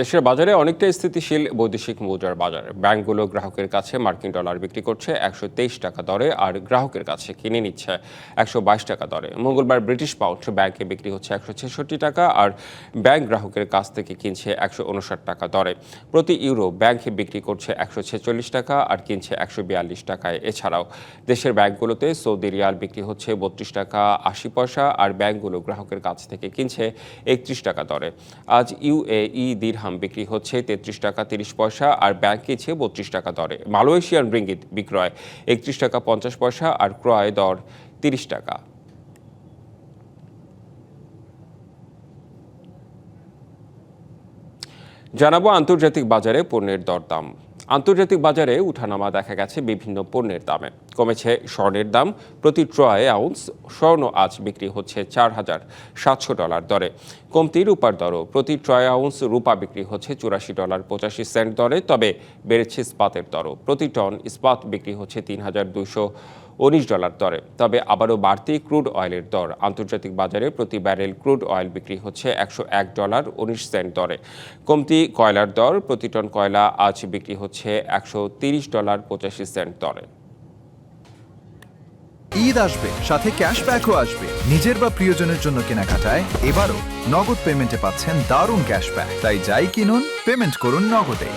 দেশের বাজারে অনেকটা স্থিতিশীল বৈদেশিক মুদ্রার বাজার। ব্যাংকগুলো গ্রাহকের কাছে মার্কিন ডলার বিক্রি করছে 123 টাকা দরে আর গ্রাহকের কাছে কিনে নিচ্ছে 122 টাকা দরে। মঙ্গলবার ব্রিটিশ পাউন্ড ব্যাংকে বিক্রি হচ্ছে 166 টাকা আর ব্যাংক গ্রাহকের কাছ থেকে কিনছে 159 টাকা দরে। প্রতি ইউরো ব্যাংকে বিক্রি করছে 146 টাকা আর কিনছে 142 টাকায়। এছাড়াও দেশের ব্যাংকগুলোতে সৌদি রিয়াল বিক্রি হচ্ছে 32 টাকা 80 পয়সা আর ব্যাংকগুলো গ্রাহকের কাছ থেকে কিনছে 31 টাকা দরে। আজ ইউএই দিরহাম বিক্রি হচ্ছে 33 টাকা 30 পয়সা আর ব্যাংক কিনছে 32 টাকা দরে। মালয়েশিয়ান রিঙ্গিত বিক্রয় 31 টাকা 50 পয়সা আর ক্রয় দর 30 টাকা। জানাবো আন্তর্জাতিক বাজারে পণ্যের দরদাম। আন্তর্জাতিক বাজারে উঠানামা দেখা গেছে বিভিন্ন পণ্যের দামে। কমেছে স্বর্ণের দাম, প্রতি ট্রয় আউন্স স্বর্ণ আজ বিক্রি হচ্ছে $4,700 দরে। কমতি রূপার দরও, প্রতি ট্রয় আউন্স রূপা বিক্রি হচ্ছে $84.85 দরে। তবে বেড়েছে ইস্পাতের দরও, প্রতি টন ইস্পাত বিক্রি হচ্ছে $3,219 দরে। তবে আবারও বাড়তি ক্রুড অয়েলের দর। আন্তর্জাতিক বাজারে প্রতি ব্যারেল ক্রুড অয়েল বিক্রি হচ্ছে $101.19 দরে। কমতি কয়লার দর, প্রতি টন কয়লা আজ বিক্রি হচ্ছে $130.85 দরে। ঈদ আসবে, সাথে ক্যাশব্যাকও আসবে। নিজের বা প্রিয়জনের জন্য কেনাকাটায় এবারও নগদ পেমেন্টে পাচ্ছেন দারুণ ক্যাশব্যাক। তাই যাই কিনুন, পেমেন্ট করুন নগদে।